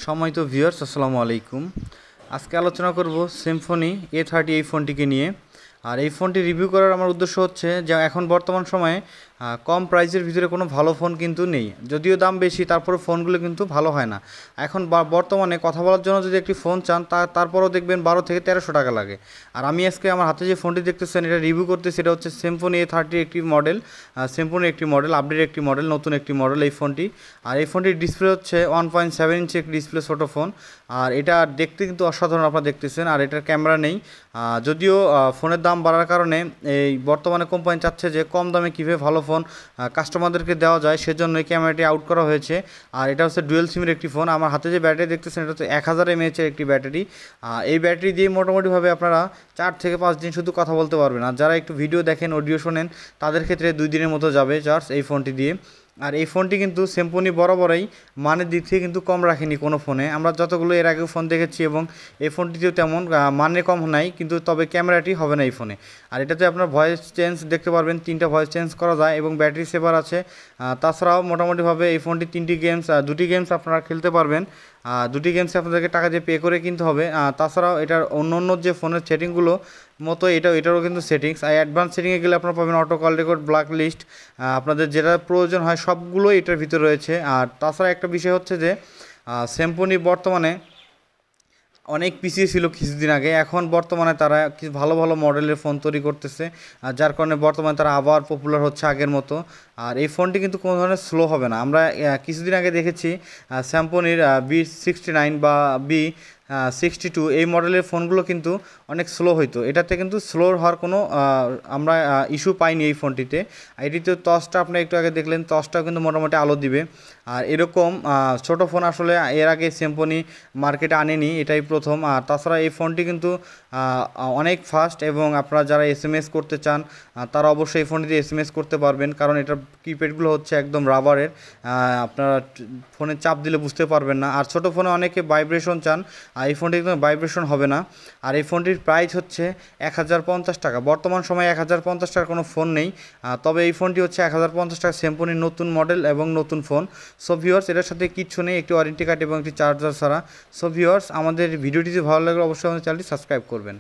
সম্মানিত ভিউয়ার্স, আসসালামু আলাইকুম। আজকে আলোচনা করব সিম্ফনি A30 এই ফোনটিকে নিয়ে। আর এই ফোনটি রিভিউ করার আমার উদ্দেশ্য হচ্ছে যে এখন বর্তমান সময়ে কম প্রাইসের ভিতরে কোনো ভালো ফোন কিন্তু নেই, যদিও দাম বেশি, তারপরে ফোনগুলো কিন্তু ভালো হয় না। এখন বর্তমানে কথা বলার জন্য যদি একটি ফোন চান তারপরেও দেখবেন 12 থেকে 1300 টাকা লাগে। আর আমি আজকে আমার হাতে যে ফোনটি দেখতেছেন এটা রিভিউ করতে, সেটা হচ্ছে সিম্ফনি A30 একটি মডেল, সিম্ফনির একটি মডেল, আপডেট একটি মডেল, নতুন একটি মডেল এই ফোনটি। আর এই ফোনটির ডিসপ্লে হচ্ছে 1.7 ইঞ্চি একটি ডিসপ্লে, ছোটো ফোন। আর এটা দেখতে কিন্তু অসাধারণ আপনারা দেখতেছেন। আর এটার ক্যামেরা নেই, যদিও ফোনের দাম বাড়ার কারণে এই বর্তমানে কোম্পানি চাচ্ছে যে কম দামে কীভাবে ভালো ফোন কাস্টমারদেরকে দেওয়া যায়, সেজন্য এই ক্যামেরাটি আউট করা হয়েছে। আর এটা হচ্ছে ডুয়েল সিমের একটি ফোন। আমার হাতে যে ব্যাটারি দেখতেছেন এটা হচ্ছে 1000 mAh একটি ব্যাটারি। এই ব্যাটারি দিয়ে মোটামুটিভাবে আপনারা 4 থেকে 5 দিন শুধু কথা বলতে পারবেন। আর যারা একটু ভিডিও দেখেন, অডিও শোনেন, তাদের ক্ষেত্রে 2 দিনের মতো যাবে চার্জ এই ফোনটি দিয়ে। আর এই ফোনটি কিন্তু সিম্ফনি বরাবরই মানের দিক থেকে কিন্তু কম রাখেনি কোনো ফোনে। আমরা যতগুলো এর আগেও ফোন দেখেছি এবং এই ফোনটিতেও তেমন মানে কম নাই, কিন্তু তবে ক্যামেরাটি হবে না এই ফোনে। আর এটাতে আপনার ভয়েস চেঞ্জ দেখতে পারবেন, 3টা ভয়েস চেঞ্জ করা যায় এবং ব্যাটারি সেভার আছে। তাছাড়াও মোটামুটিভাবে এই ফোনটি 2টি গেমস আপনারা খেলতে পারবেন। 2টি গেমসে আপনাদেরকে টাকা দিয়ে পে করে কিনতে হবে। তাছাড়াও এটার অন্য যে ফোনের সেটিংগুলো মতো এটারও কিন্তু সেটিংস, আর অ্যাডভান্স সেটিংয়ে গেলে আপনারা পাবেন auto call record, black list, আপনাদের যেটা প্রয়োজন হয় সবগুলোই এটার ভিতরে রয়েছে। আর তাছাড়া একটা বিষয় হচ্ছে যে সিম্ফনি বর্তমানে অনেক পিছিয়ে ছিল কিছুদিন আগে, এখন বর্তমানে তারা কিছু ভালো ভালো মডেলের ফোন তৈরি করতেছে, যার কারণে বর্তমানে তারা আবার পপুলার হচ্ছে আগের মতো। আর এই ফোনটি কিন্তু কোনো ধরনের স্লো হবে না। আমরা কিছুদিন আগে দেখেছি সিম্ফনির B69 বা B62 এই মডেলের ফোনগুলো কিন্তু অনেক স্লো হইতো, এটাতে কিন্তু স্লো হওয়ার কোনো আমরা ইস্যু পাইনি এই ফোনটিতে। এটিতে টসটা আপনি একটু আগে দেখলেন, টসটাও কিন্তু মোটামুটি আলো দিবে। আর এরকম ছোটো ফোন আসলে এর আগে সিম্ফনি মার্কেটে আনেনি, এটাই প্রথম। আর তাছাড়া এই ফোনটি কিন্তু অনেক ফাস্ট, এবং আপনারা যারা SMS করতে চান তারা অবশ্যই এই ফোনটিতে SMS করতে পারবেন, কারণ এটার কিপ্যাডগুলো হচ্ছে একদম রাবারের, আপনারা ফোনে চাপ দিলে বুঝতে পারবেন না। আর ছোটো ফোনে অনেকে ভাইব্রেশন চান, এই ফোনটি কিন্তু ভাইব্রেশন হবে না। আর এই ফোনটির প্রাইস হচ্ছে 1050 টাকা। বর্তমান সময়ে 1050 টাকার কোনো ফোন নেই, তবে এই ফোনটি হচ্ছে 1050 টাকা, সিম্ফনির নতুন মডেল এবং নতুন ফোন। সো ভিউয়ার্স, এটার সাথে কিচ্ছু নেই, একটি ওয়ারেন্টি কার্ড এবং একটি চার্জার ছাড়া। সো ভিউয়ার্স, আমাদের ভিডিওটি যদি ভালো লাগলে অবশ্যই আমাদের চ্যানেলটি সাবস্ক্রাইব করবেন।